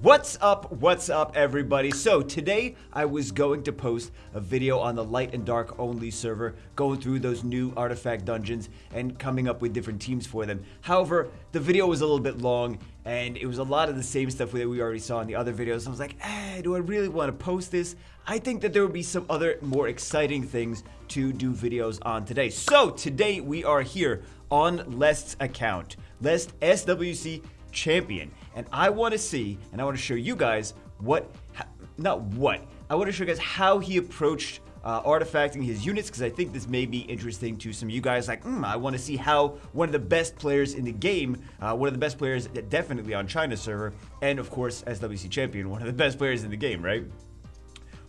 What's up everybody? So today I was going to post a video on the light and dark only server, going through those new artifact dungeons and coming up with different teams for them. However, the video was a little bit long and it was a lot of the same stuff that we already saw in the other videos. I was like, do I really want to post this? I think that there would be some other more exciting things to do videos on today. So today we are here on Lest's account, Lest SWC champion, and I want to see and I want to show you guys I want to show you guys how he approached artifacting his units, because I think this may be interesting to some of you guys. Like, I want to see how one of the best players in the game, one of the best players definitely on China's server, and of course SWC champion, one of the best players in the game, right?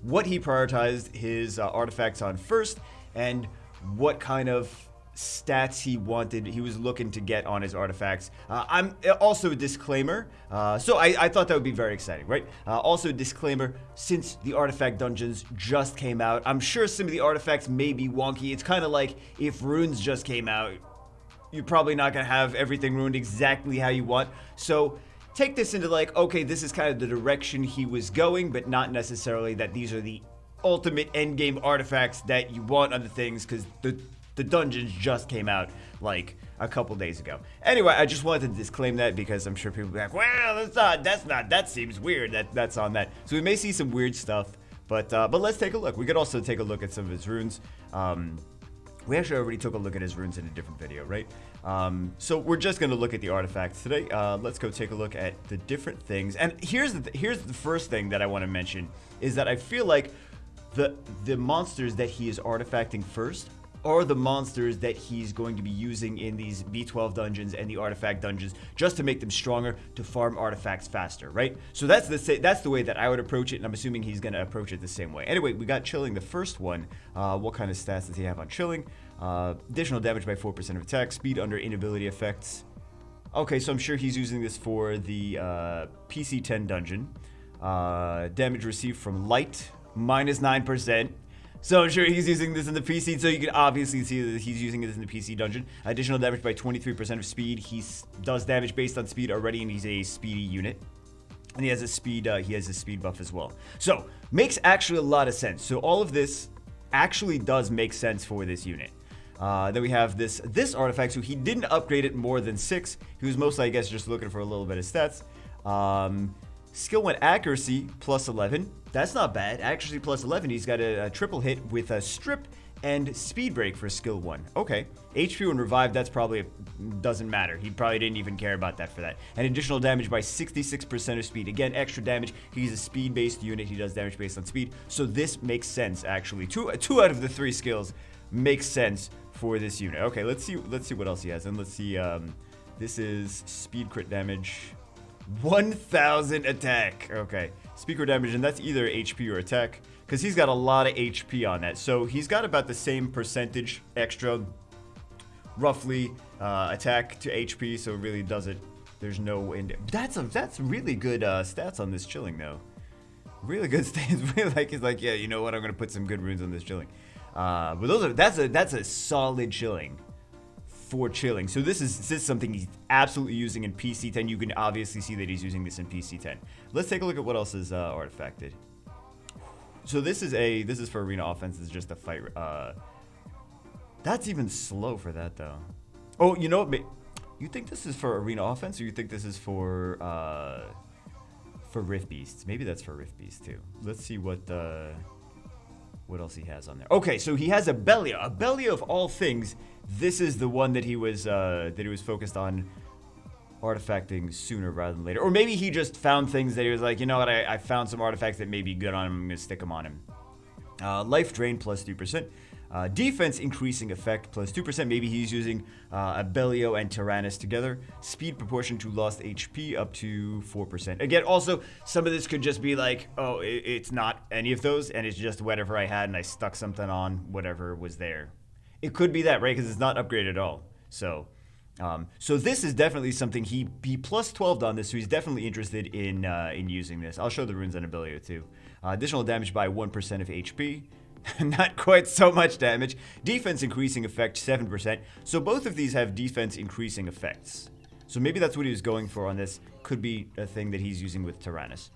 What he prioritized his artifacts on first, and what kind of stats he was looking to get on his artifacts. I'm also a disclaimer, so I thought that would be very exciting, right? Also a disclaimer, since the artifact dungeons just came out, I'm sure some of the artifacts may be wonky. It's kind of like if runes just came out, you're probably not going to have everything ruined exactly how you want. So take this into like, okay, this is kind of the direction he was going, but not necessarily that these are the ultimate endgame artifacts that you want on the things, because the dungeons just came out like a couple days ago. Anyway, I just wanted to disclaim that because I'm sure people will be like, well, that seems weird. That's on that. So we may see some weird stuff, but let's take a look. We could also take a look at some of his runes. We actually already took a look at his runes in a different video, right? So we're just going to look at the artifacts today. Let's go take a look at the different things. And here's the first thing that I want to mention is that I feel like the monsters that he is artifacting first are the monsters that he's going to be using in these B12 dungeons and the artifact dungeons, just to make them stronger, to farm artifacts faster, right? So that's the way that I would approach it, and I'm assuming he's going to approach it the same way. Anyway, we got Chilling, the first one. What kind of stats does he have on Chilling? Additional damage by 4% of attack, speed under inability effects. Okay, so I'm sure he's using this for the PC10 dungeon. Damage received from light, minus 9%. So I'm sure he's using this in the PC, so you can obviously see that he's using it in the PC dungeon. Additional damage by 23% of speed. He does damage based on speed already, and he's a speedy unit. And he has a speed buff as well. So makes actually a lot of sense. So all of this actually does make sense for this unit. Then we have this artifact. So he didn't upgrade it more than 6. He was mostly, I guess, just looking for a little bit of stats. Skill 1 accuracy plus 11. That's not bad. Accuracy plus 11. He's got a triple hit with a strip and speed break for skill 1. Okay. HP and revive, that's probably doesn't matter. He probably didn't even care about that for that. And additional damage by 66% of speed. Again, extra damage. He's a speed-based unit. He does damage based on speed. So this makes sense, actually. Two out of the 3 skills makes sense for this unit. Okay, let's see what else he has. And let's see, this is speed crit damage. 1000 attack. Okay, speed crit damage, and that's either HP or attack, because he's got a lot of HP on that. So he's got about the same percentage extra, roughly, attack to HP. So it really doesn't. There's no end. That's really good stats on this Chilling, though. Really good stats. Really he's like, yeah, you know what? I'm gonna put some good runes on this Chilling. But that's a solid Chilling. For Chilling. So this is something he's absolutely using in PC10. You can obviously see that he's using this in PC10. Let's take a look at what else is artifacted. So this is for arena offense. This is just a fight. That's even slow for that though. Oh, you know what? You think this is for arena offense, or you think this is for Rift Beasts? Maybe that's for Rift Beasts too. Let's see what else he has on there. Okay, so he has a Belia. A Belia of all things. This is the one that he was focused on artifacting sooner rather than later. Or maybe he just found things that he was like, you know what, I found some artifacts that may be good on him. I'm going to stick them on him. Life drain plus 2%. Defense increasing effect plus 2%. Maybe he's using Abellio and Taranis together. Speed proportion to lost HP up to 4%. Again, also, some of this could just be like, oh, it's not any of those, and it's just whatever I had, and I stuck something on whatever was there. It could be that, right? Because it's not upgraded at all. So this is definitely something he plus 12 on this, so he's definitely interested in using this. I'll show the runes on Abellio too. Additional damage by 1% of HP. Not quite so much damage. Defense increasing effect 7%. So both of these have defense increasing effects. So maybe that's what he was going for on this. Could be a thing that he's using with Taranis.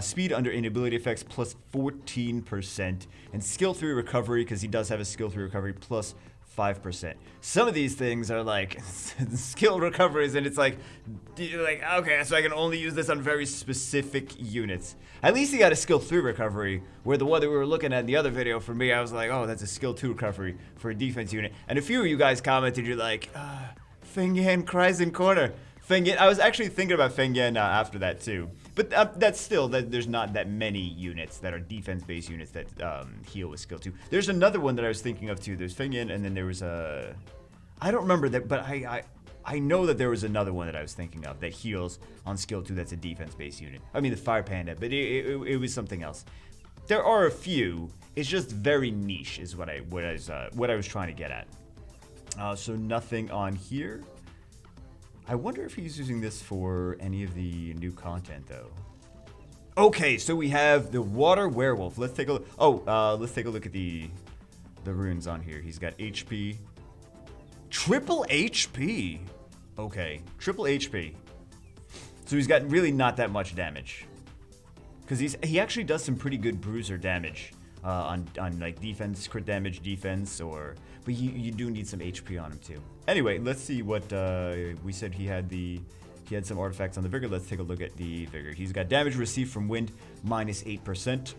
Speed under inability effects plus 14%. And skill 3 recovery, because he does have a skill 3 recovery, plus 5%. Some of these things are like skill recoveries, and it's like, okay, so I can only use this on very specific units. At least he got a skill 3 recovery, where the one that we were looking at in the other video, for me, I was like, oh, that's a skill 2 recovery for a defense unit. And a few of you guys commented, you're like, Xinyan cries in corner. Xinyan, I was actually thinking about Xinyan after that too. But that's still, there's not that many units that are defense-based units that heal with skill 2. There's another one that I was thinking of too. There's Xinyan, and then there was a... I don't remember that, but I know that there was another one that I was thinking of that heals on skill 2 that's a defense-based unit. I mean, the Fire Panda, but it was something else. There are a few. It's just very niche is what I was trying to get at. So nothing on here. I wonder if he's using this for any of the new content, though. Okay, so we have the Water Werewolf. Let's take a look. Let's take a look at the runes on here. He's got HP. Triple HP. Okay, triple HP. So he's got really not that much damage. Because he actually does some pretty good bruiser damage on like defense, crit damage, defense, but you do need some HP on him too. Anyway, let's see what we said. He had some artifacts on the Vigor. Let's take a look at the Vigor. He's got damage received from wind minus 8%.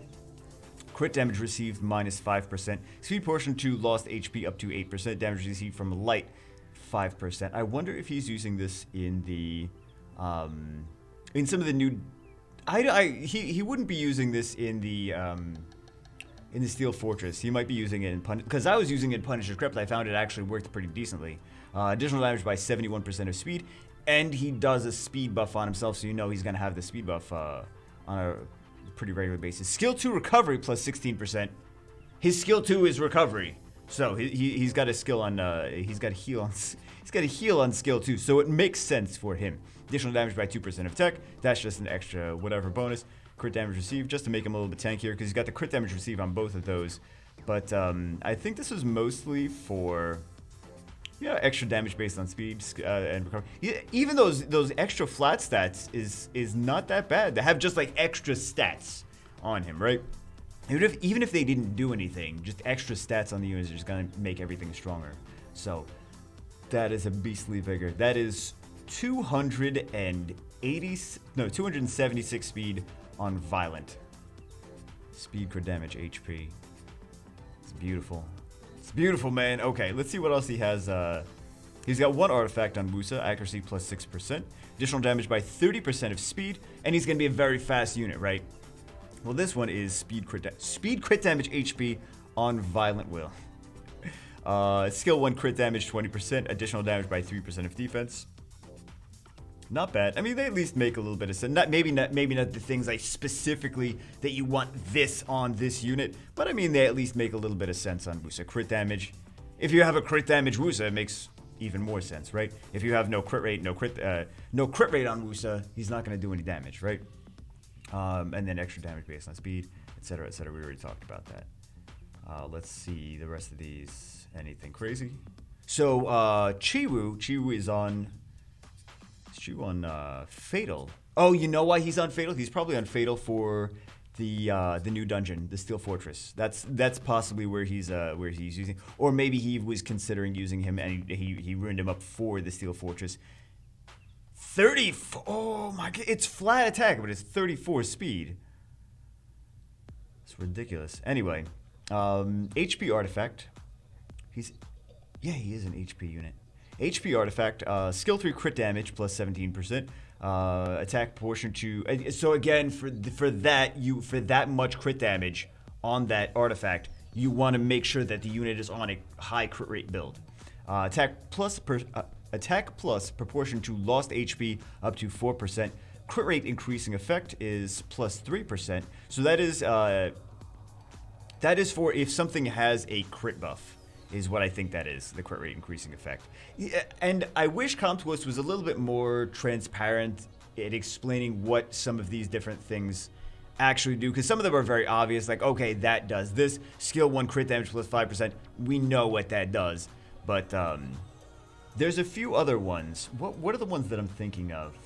Crit damage received minus 5%. Speed portion to lost HP up to 8%. Damage received from light 5%. I wonder if he's using this in the in some of the new. He wouldn't be using this in the Steel Fortress. He might be using it in Punish, because I was using it in Punisher's Crypt. I found it actually worked pretty decently. Additional damage by 71% of speed, and he does a speed buff on himself, so you know he's gonna have the speed buff on a pretty regular basis. Skill 2 recovery plus 16%. His skill 2 is recovery, so he's got a skill on he's got a heal on skill 2, so it makes sense for him. Additional damage by 2% of tech. That's just an extra whatever bonus. Crit damage received, just to make him a little bit tankier, because he's got the crit damage received on both of those. But I think this is mostly for extra damage based on speed and recovery. Even those extra flat stats is not that bad. They have just like extra stats on him, right? Even if they didn't do anything, just extra stats on the units are just gonna make everything stronger. So that is a beastly Vigor. That is 276 speed on Violent. Speed, crit damage, HP. It's beautiful. It's beautiful, man. Okay, let's see what else he has. He's got one artifact on Wusa, accuracy plus 6%. Additional damage by 30% of speed, and he's going to be a very fast unit, right? Well, this one is speed, crit damage, HP on Violent Will. Skill 1, crit damage, 20%. Additional damage by 3% of defense. Not bad. I mean, they at least make a little bit of sense. Maybe not the things like specifically that you want this on this unit, but I mean, they at least make a little bit of sense on Wusa. Crit damage. If you have a crit damage Wusa, it makes even more sense, right? If you have no crit rate, no crit rate on Wusa, he's not going to do any damage, right? And then extra damage based on speed, etc., etc. We already talked about that. Let's see the rest of these. Anything crazy? So Chiru is on. Fatal. Oh, you know why he's on Fatal? He's probably on Fatal for the new dungeon, the Steel Fortress. That's possibly where he's using, or maybe he was considering using him and he ruined him up for the Steel Fortress. 34. Oh my god, it's flat attack, but it's 34 speed. It's ridiculous. Anyway, HP artifact. He is an HP unit. HP artifact, skill 3 crit damage plus 17%, attack proportion to. So again, for that much crit damage on that artifact, you want to make sure that the unit is on a high crit rate build. Attack plus proportion to lost HP up to 4%. Crit rate increasing effect is plus 3%. So that is for if something has a crit buff. Is what I think that is, the crit rate increasing effect. Yeah, and I wish ComTwist was a little bit more transparent in explaining what some of these different things actually do, because some of them are very obvious, like, okay, that does this. Skill 1 crit damage plus 5%, we know what that does. But There's a few other ones. What are the ones that I'm thinking of?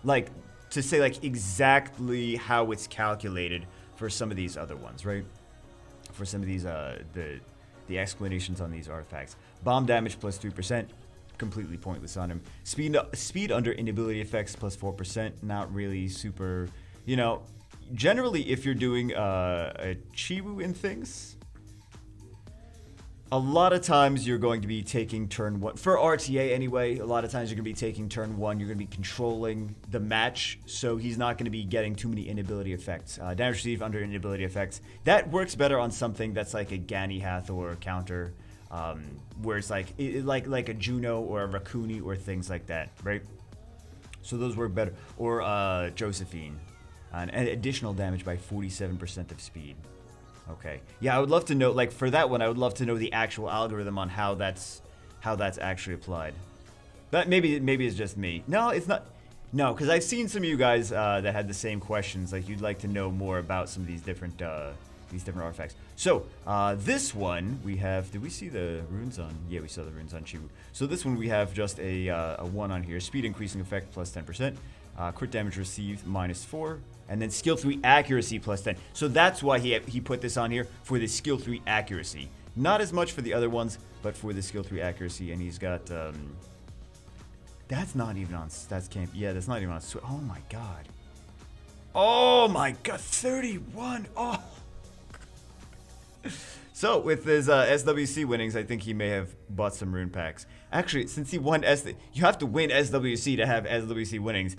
Like, to say, like, exactly how it's calculated for some of these other ones, right? For some of these, the explanations on these artifacts. Bomb damage plus 3%, completely pointless on him. Speed under inability effects plus 4%, not really super, you know, generally if you're doing a Chiru in things, a lot of times you're going to be taking turn 1. For RTA anyway, a lot of times you're going to be taking turn 1. You're going to be controlling the match, so he's not going to be getting too many inability effects. Damage received under inability effects. That works better on something that's like a Gani Hathor counter, where it's like a Juno or a Rakuni or things like that, right? So those work better. Or Josephine. And additional damage by 47% of speed. Okay. Yeah, I would love to know, like, for that one, I would love to know the actual algorithm on how that's actually applied. That maybe it's just me. No, it's not. No, because I've seen some of you guys that had the same questions. Like, you'd like to know more about some of these different artifacts. So, this one, we have, did we see the runes on? Yeah, we saw the runes on Chiru. So this one, we have just a 1 on here. Speed increasing effect plus 10%. Crit damage received minus 4. And then skill 3 accuracy plus 10. So that's why he put this on here, for the skill 3 accuracy. Not as much for the other ones, but for the skill 3 accuracy. And he's got, that's not even on stats camp. Yeah, that's not even on, oh my god. Oh my god, 31. Oh. So with his SWC winnings, I think he may have bought some rune packs. Actually, since he won you have to win SWC to have SWC winnings.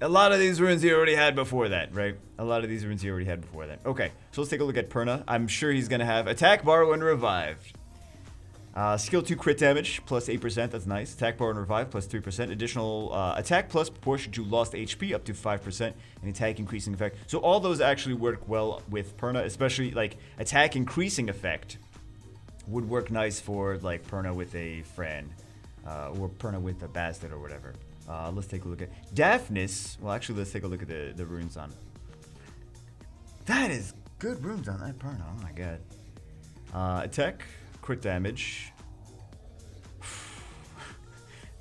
A lot of these runes he already had before that, right? A lot of these runes he already had before that. Okay, so let's take a look at Perna. I'm sure he's going to have Attack, Borrow, and Revived. Skill 2 crit damage, plus 8%, that's nice. Attack, Borrow, and Revive, plus 3%. Additional attack plus proportion to lost HP, up to 5%. And attack increasing effect. So all those actually work well with Perna, especially, like, attack increasing effect would work nice for, like, Perna with a Fran. Or Perna with a Bastard or whatever. Let's take a look at Daphnis. Well, actually, let's take a look at the runes on. That is good runes on that Perna. Oh my god. Attack, crit damage.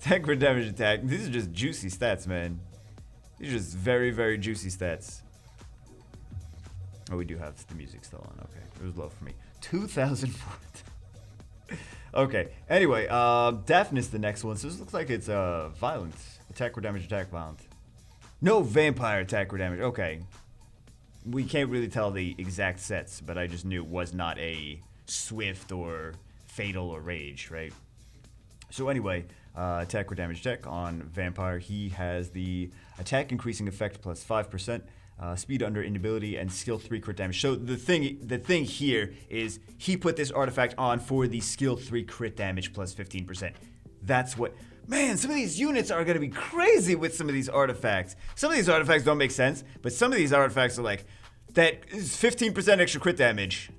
Attack, crit damage, attack. These are just juicy stats, man. These are just very, very juicy stats. Oh, we do have the music still on. Okay, it was low for me. 2,004. Okay. Anyway, Daphnis, the next one. So this looks like it's violent. Attack or damage, attack, violent. No vampire attack or damage. Okay. We can't really tell the exact sets, but I just knew it was not a swift or fatal or rage, right? So anyway, attack or damage attack on vampire. He has the attack increasing effect plus 5%. Speed under inability and skill 3 crit damage. So the thing here is he put this artifact on for the skill 3 crit damage plus 15%. That's what, man, some of these units are going to be crazy with some of these artifacts. Some of these artifacts don't make sense, but some of these artifacts are like, that is 15% extra crit damage.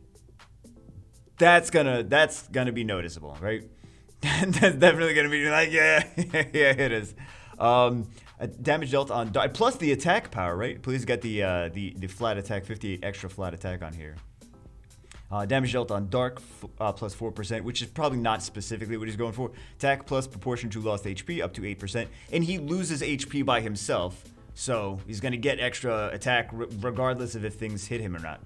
That's gonna be noticeable, right? That's definitely gonna be like, yeah, yeah, it is. Damage dealt on plus the attack power, right? Please get the flat attack, 58 extra flat attack on here. Damage dealt on dark plus 4%, which is probably not specifically what he's going for. Attack plus proportion to lost HP up to 8%, and he loses HP by himself, so he's gonna get extra attack regardless of if things hit him or not.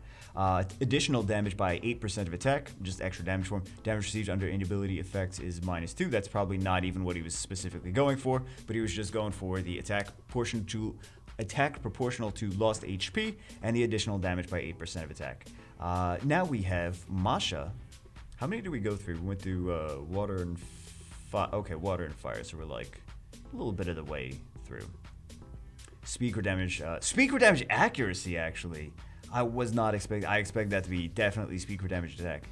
Additional damage by 8% of attack, just extra damage for him. Damage received under inability effects is -2. That's probably not even what he was specifically going for, but he was just going for the attack proportional to lost HP and the additional damage by 8% of attack. Now we have Masha. How many did we go through? We went through water and fire. Okay, water and fire, so we're like a little bit of the way through. Speaker damage accuracy, actually. I was not expecting. I expect that to be definitely speaker damage attack.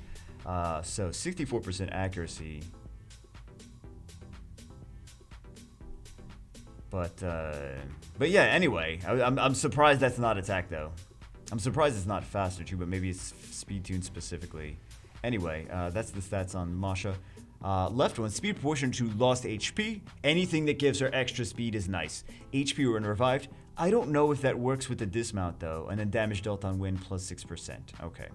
So 64% accuracy. But yeah. Anyway, I'm surprised that's not attack though. I'm surprised it's not faster too, but maybe it's speed tuned specifically. Anyway, that's the stats on Masha. Left one, speed proportion to lost HP. Anything that gives her extra speed is nice. HP when revived. I don't know if that works with the dismount though. And then damage dealt on win plus 6%. Okay.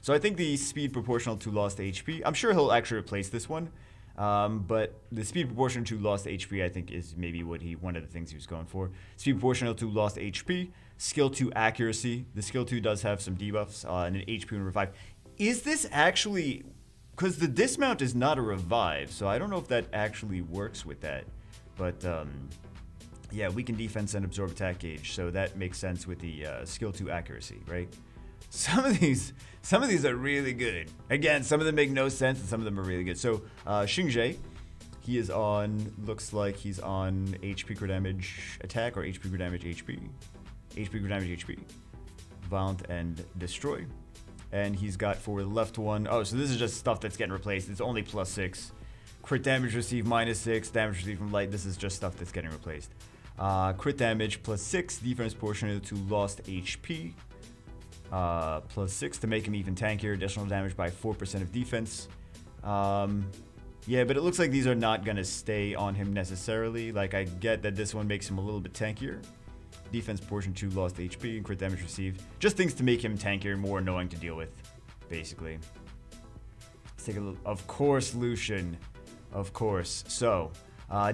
So I think the speed proportional to lost HP. I'm sure he'll actually replace this one. But the speed proportional to lost HP, I think, is maybe one of the things he was going for. Speed proportional to lost HP, skill 2 accuracy. The skill 2 does have some debuffs and an HP and revive. Is this actually, because the dismount is not a revive, so I don't know if that actually works with that. But yeah, weaken defense and absorb attack gauge, so that makes sense with the skill 2 accuracy, right? Some of these are really good. Again, some of them make no sense, and some of them are really good. So, Xinyan, he is on, looks like he's on HP crit damage attack, or HP crit damage HP. HP crit damage HP. Violent and destroy. And he's got for the left one, oh, so this is just stuff that's getting replaced. It's only +6. Crit damage received -6. Damage received from light. This is just stuff that's getting replaced. Crit damage +6. Defense proportional to lost HP. +6 to make him even tankier. Additional damage by 4% of defense. Yeah, but it looks like these are not going to stay on him necessarily. Like, I get that this one makes him a little bit tankier. Defense portion to lost HP and crit damage received. Just things to make him tankier and more annoying to deal with, basically. Let's take a look. Of course, Lucian. Of course. So,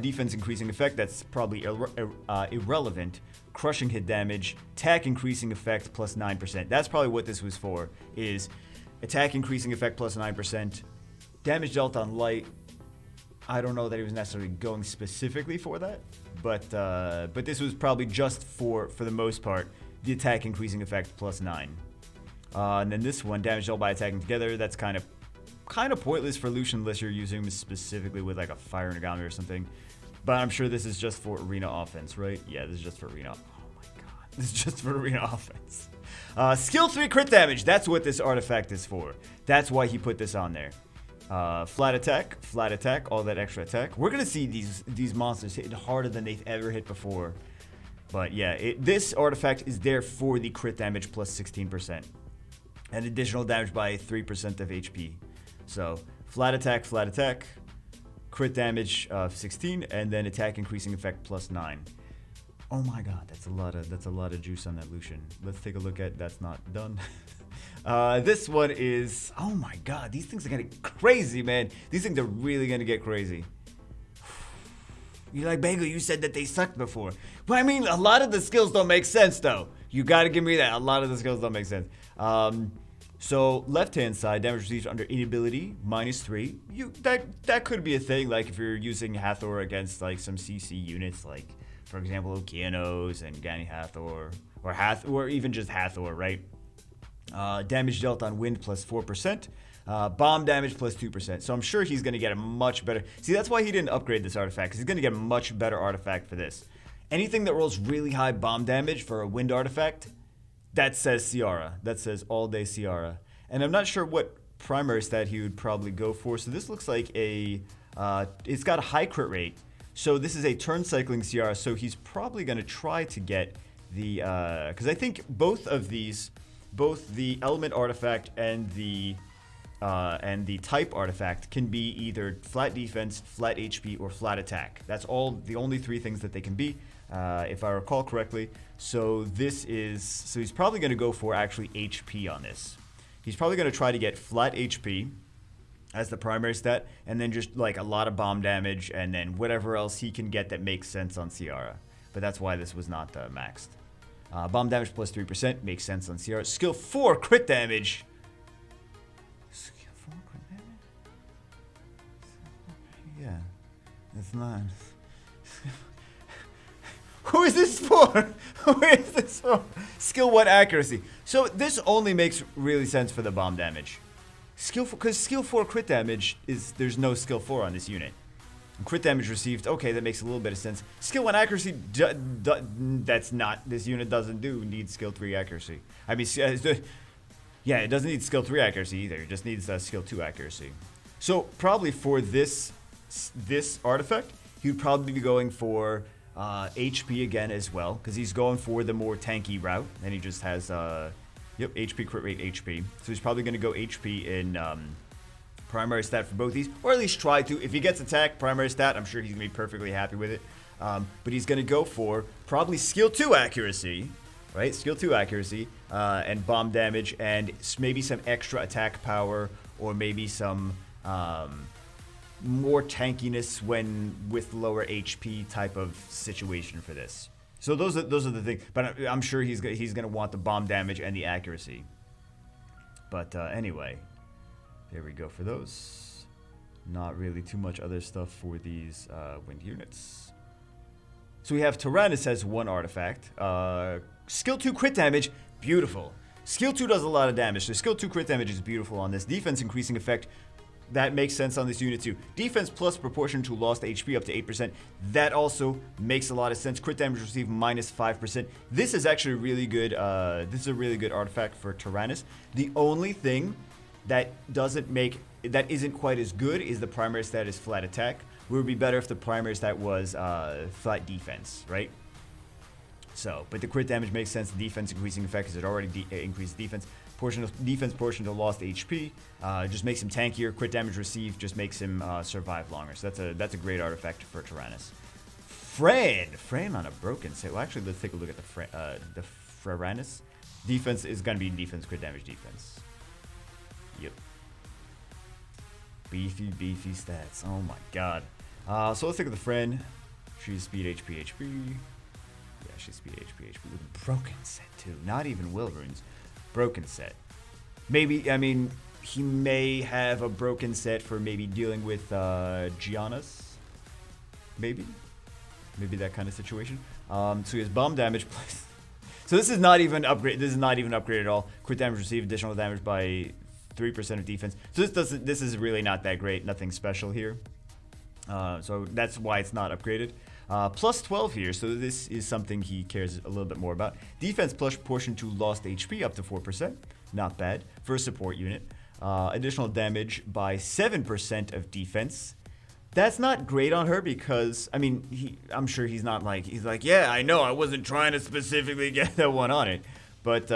defense increasing effect, that's probably irrelevant. Crushing hit damage, attack increasing effect +9%. That's probably what this was for, is attack increasing effect +9%. Damage dealt on light. I don't know that he was necessarily going specifically for that, but this was probably just for the most part, the attack increasing effect +9. And then this one, damage dealt by attacking together, that's kind of pointless for Lucian unless you're using him specifically with like a fire Nagami or something. But I'm sure this is just for arena offense, right? Yeah, this is just for arena. Oh my god, this is just for arena offense. Skill 3 crit damage. That's what this artifact is for. That's why he put this on there. Flat attack, all that extra attack. We're gonna see these monsters hitting harder than they've ever hit before. But yeah, this artifact is there for the crit damage +16%, and additional damage by 3% of HP. So flat attack, crit damage of 16, and then attack increasing effect +9. Oh my god, that's a lot of juice on that Lucian. Let's take a look at that's not done. This one is, oh my god, these things are gonna get crazy, man. These things are really gonna get crazy. You're like, Bagel, you said that they sucked before. But I mean, a lot of the skills don't make sense though. You gotta give me that. A lot of the skills don't make sense. So left-hand side, damage received under inability, -3. That could be a thing, like if you're using Hathor against like some CC units, like for example Okeanos and Gani Hathor, or even just Hathor, right? Damage dealt on wind +4%. Bomb damage +2%. So I'm sure he's going to get a much better. See, that's why he didn't upgrade this artifact, because he's going to get a much better artifact for this. Anything that rolls really high bomb damage for a wind artifact, that says Ciara. That says all day Ciara. And I'm not sure what primary stat he would probably go for. So this looks like it's got a high crit rate. So this is a turn cycling Ciara. So he's probably going to try to get the, because I think both of these, both the element artifact and the type artifact can be either flat defense, flat HP, or flat attack. That's all the only three things that they can be, if I recall correctly. So he's probably going to go for actually HP on this. He's probably going to try to get flat HP as the primary stat, and then just like a lot of bomb damage, and then whatever else he can get that makes sense on Ciara. But that's why this was not maxed. Bomb damage +3% makes sense on Ciara. Skill 4 crit damage. Skill 4 crit damage? Yeah, it's not. Who is this for? Who is this for? Skill 1 accuracy. So this only makes really sense for the bomb damage. Because skill 4 crit damage there's no skill 4 on this unit. Crit damage received, okay, that makes a little bit of sense. Skill 1 accuracy, that's not, this unit doesn't need skill 3 accuracy. I mean, yeah, it doesn't need skill 3 accuracy either, it just needs skill 2 accuracy. So probably for this artifact, he would probably be going for HP again as well, because he's going for the more tanky route, and he just has, HP crit rate HP. So he's probably going to go HP in primary stat for both these, or at least try to. If he gets attack, primary stat, I'm sure he's going to be perfectly happy with it. But he's going to go for probably skill 2 accuracy, right? Skill 2 accuracy, and bomb damage, and maybe some extra attack power, or maybe some, more tankiness when with lower HP type of situation for this. So those are the things. But I'm sure he's gonna want the bomb damage and the accuracy. But anyway, there we go for those. Not really too much other stuff for these wind units. So we have Taranis has 1 artifact. Skill 2 crit damage, beautiful. Skill 2 does a lot of damage, so skill 2 crit damage is beautiful on this. Defense increasing effect, that makes sense on this unit too. Defense plus proportion to lost HP up to 8%. That also makes a lot of sense. Crit damage received minus 5%. This is actually really good. This is a really good artifact for Taranis. The only thing that isn't quite as good is the primary stat is flat attack. It would be better if the primary stat was flat defense, right? So, but the crit damage makes sense. The defense increasing effect because it already increased defense. Portion to lost HP just makes him tankier. Crit damage received just makes him survive longer. So that's a great artifact for Taranis. Fran on a broken set. Well, actually, let's take a look at the Taranis. Defense is gonna be defense, crit damage, defense. Yep. Beefy stats. Oh my god. So let's take a look at the Fran. She's speed, HP. Yeah, she's speed, HP. With a broken set too. Not even will runes. Broken set. Maybe, I mean, he may have a broken set for maybe dealing with Gianna's. Maybe that kind of situation. So he has bomb damage plus. So this is not even upgrade. This is not even upgrade at all. Crit damage received, additional damage by 3% of defense. So this is really not that great. Nothing special here. So that's why it's not upgraded. Plus 12 here, so this is something he cares a little bit more about. Defense plus portion to lost HP up to 4%. Not bad for a support unit. Additional damage by 7% of defense. That's not great on her because, I mean, I'm sure he's like, yeah, I know, I wasn't trying to specifically get that one on it. But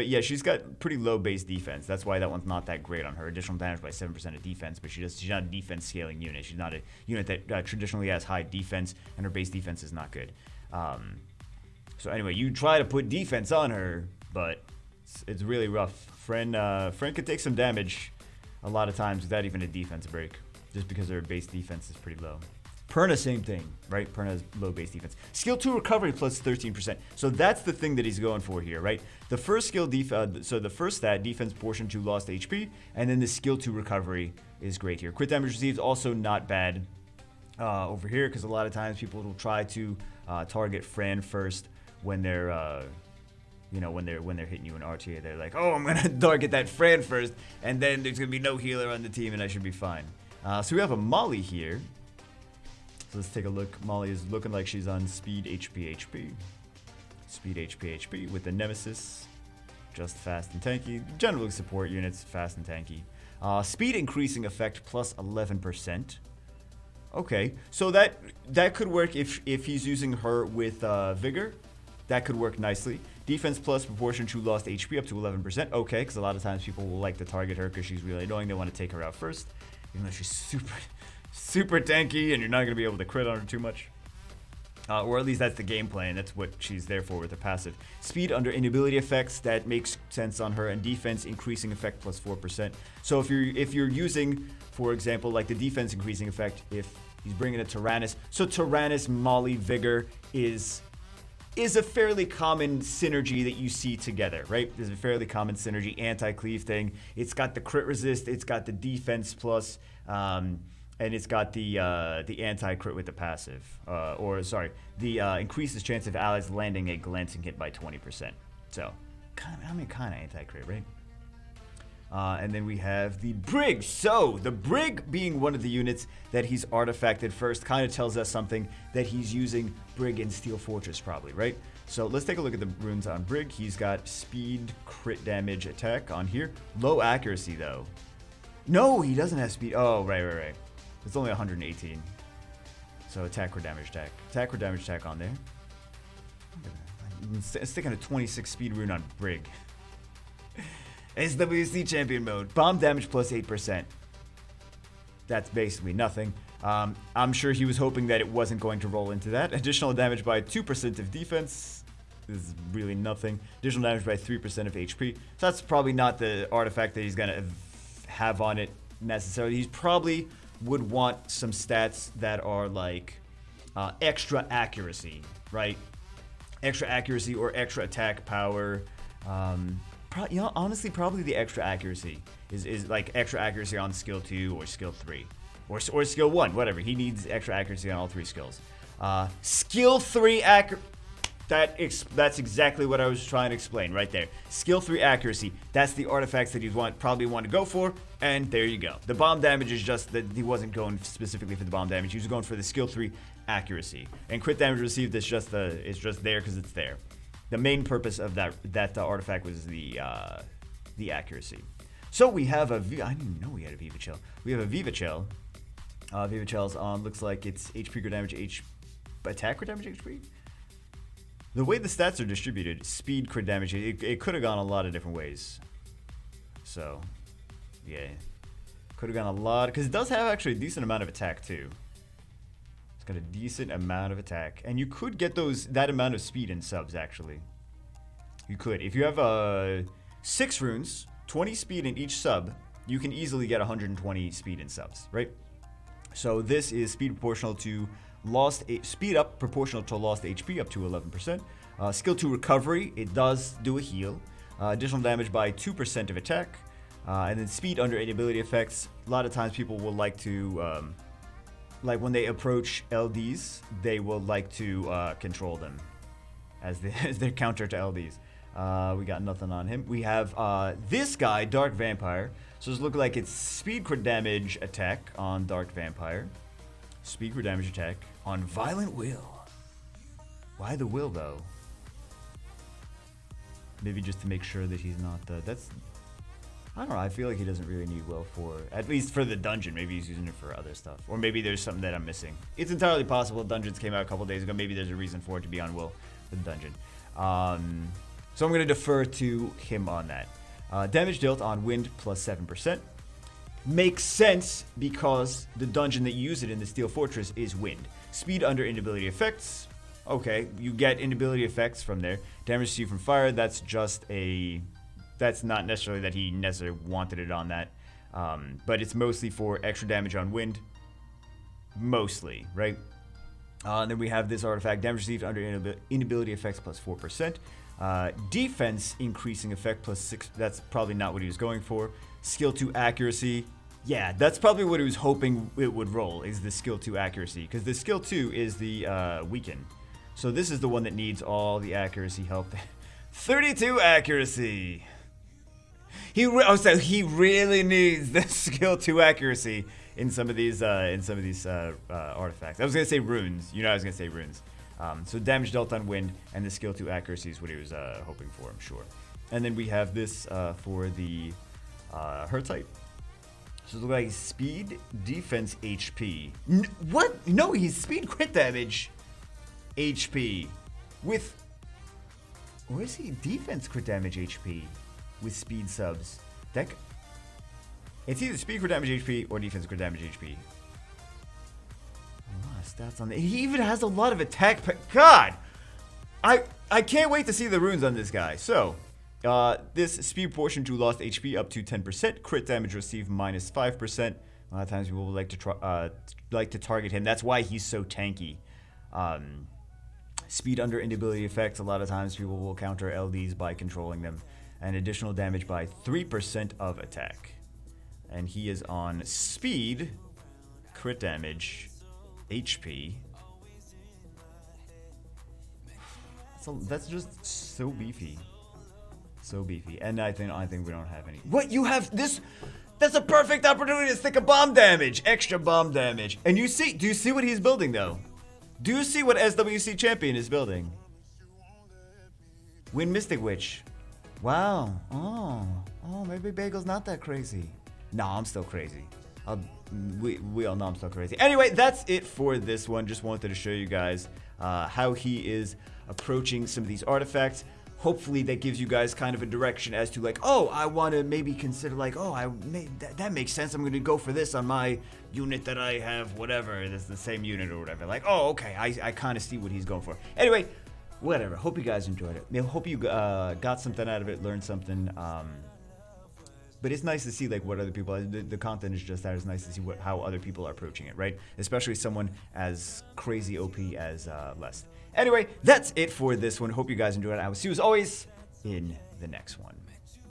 yeah, she's got pretty low base defense. That's why that one's not that great on her. Additional damage by 7% of defense, but she's not a defense scaling unit. She's not a unit that traditionally has high defense, and her base defense is not good. So anyway, you try to put defense on her, but it's really rough. Fran could take some damage a lot of times without even a defense break, just because her base defense is pretty low. Perna, same thing, right? Perna has low base defense. Skill 2 recovery plus 13%. So that's the thing that he's going for here, right? The first skill, so the first stat, defense portion to lost HP, and then the skill 2 recovery is great here. Crit damage received, also not bad over here, because a lot of times people will try to target Fran first when they're, when they're hitting you in RTA. They're like, oh, I'm gonna target that Fran first, and then there's gonna be no healer on the team, and I should be fine. So we have a Molly here. So let's take a look. Molly is looking like she's on speed HP. Speed HP with the Nemesis. Just fast and tanky. Generally support units, fast and tanky. Speed increasing effect plus 11%. Okay, so that could work if he's using her with Vigor. That could work nicely. Defense plus proportion to lost HP up to 11%. Okay, because a lot of times people will like to target her because she's really annoying. They want to take her out first. Even though she's super tanky and you're not going to be able to crit on her too much. Or at least that's the game plan. That's what she's there for with her passive. Speed under inability effects, that makes sense on her. And defense increasing effect plus 4%. So if you're using, for example, like the defense increasing effect, if he's bringing a Taranis. So Taranis, Molly, Vigor is a fairly common synergy that you see together, right? There's a fairly common synergy anti-cleave thing. It's got the crit resist, it's got the defense plus, and it's got the anti-crit with the passive. Increases chance of allies landing a glancing hit by 20%. So, kind of anti-crit, right? And then we have the Brig. So, the Brig being one of the units that he's artifacted first kind of tells us something that he's using Brig in Steel Fortress probably, right? So, let's take a look at the runes on Brig. He's got speed, crit damage, attack on here. Low accuracy, though. No, he doesn't have speed. Oh, right. It's only 118. So, attack, crit damage, attack. Attack, crit damage, attack on there. Sticking a 26 speed rune on Brig. SWC champion mode. Bomb damage plus 8%. That's basically nothing. I'm sure he was hoping that it wasn't going to roll into that. Additional damage by 2% of defense. This is really nothing. Additional damage by 3% of HP. So that's probably not the artifact that he's going to have on it necessarily. He's probably would want some stats that are like extra accuracy, right? Extra accuracy or extra attack power. Honestly, probably the extra accuracy is like extra accuracy on skill 2 or skill 3 or skill 1, whatever. He needs extra accuracy on all 3 skills. Skill 3 that's exactly what I was trying to explain right there. Skill 3 accuracy. That's the artifacts that you'd probably want to go for, and there you go. The bomb damage is just that he wasn't going specifically for the bomb damage. He was going for the skill 3 accuracy. And crit damage received is just there because it's there. The main purpose of that artifact was the accuracy. So we have I didn't even know we had a Viva Chill. We have a Viva Chill. Viva Chill's on. Looks like it's HP crit damage, attack crit damage HP. The way the stats are distributed, speed crit damage, it could have gone a lot of different ways. So, yeah. Could have gone a lot, because it does have actually a decent amount of attack too. It's got a decent amount of attack. And you could get that amount of speed in subs, actually. You could. If you have 6 runes, 20 speed in each sub, you can easily get 120 speed in subs, right? So this is speed proportional to speed up proportional to lost HP up to 11%. Skill 2 recovery, it does do a heal. Additional damage by 2% of attack. And then speed under any ability effects. A lot of times people will like to, like when they approach LDs, they will like to control them as their counter to LDs. We got nothing on him. We have this guy, Dark Vampire. So it's looking like it's speed crit damage attack on Dark Vampire. Speed crit damage attack on Violent Will. Why the will, though? Maybe just to make sure that he's not I don't know, I feel like he doesn't really need will at least for the dungeon. Maybe he's using it for other stuff. Or maybe there's something that I'm missing. It's entirely possible. Dungeons came out a couple days ago. Maybe there's a reason for it to be on will for the dungeon. So I'm going to defer to him on that. Damage dealt on wind plus 7%. Makes sense because the dungeon that you use it in, the Steel Fortress, is wind. Speed under inability effects. Okay, you get inability effects from there. Damage received from fire, that's not necessarily that he necessarily wanted it on that. But it's mostly for extra damage on wind. Mostly, right? And then we have this artifact, damage received under inability effects plus 4%. Defense increasing effect plus 6. That's probably not what he was going for. Skill 2 accuracy. Yeah, that's probably what he was hoping it would roll, is the skill 2 accuracy. Because the skill 2 is the weaken. So this is the one that needs all the accuracy help. 32 accuracy. So he really needs the skill 2 accuracy in some of these artifacts. I was gonna say runes. I was gonna say runes. So damage dealt on wind and the skill 2 accuracy is what he was hoping for, I'm sure. And then we have this for the her type. So it looks like speed, defense, HP. What? No, he's speed crit damage, HP, with. Where's he? Defense crit damage, HP, with speed subs. It's either speed crit damage, HP, or defense crit damage, HP. A lot of stats on that. He even has a lot of attack. God, I can't wait to see the runes on this guy. So. This speed portion to lost HP up to 10%. Crit damage received minus 5%. A lot of times people would like to target him. That's why he's so tanky. Speed under inability effects. A lot of times people will counter LDs by controlling them. And additional damage by 3% of attack. And he is on speed, crit damage, HP. So that's just so beefy. So beefy. And I think we don't have any. What? You have this? That's a perfect opportunity to stick a bomb damage. Extra bomb damage. And do you see what he's building though? Do you see what SWC champion is building? Wind Mystic Witch. Wow. Oh, maybe Bagel's not that crazy. No, I'm still crazy. We all know I'm still crazy. Anyway, that's it for this one. Just wanted to show you guys how he is approaching some of these artifacts. Hopefully that gives you guys kind of a direction as to like, oh, I want to maybe consider like, oh, that makes sense. I'm going to go for this on my unit that I have, whatever. It's the same unit or whatever. Like, oh, okay, I kind of see what he's going for. Anyway, whatever. Hope you guys enjoyed it. I hope you got something out of it, learned something. But it's nice to see like what other people. The content is just that. It's nice to see how other people are approaching it, right? Especially someone as crazy OP as Lest. Anyway, that's it for this one. Hope you guys enjoyed it. I will see you as always in the next one.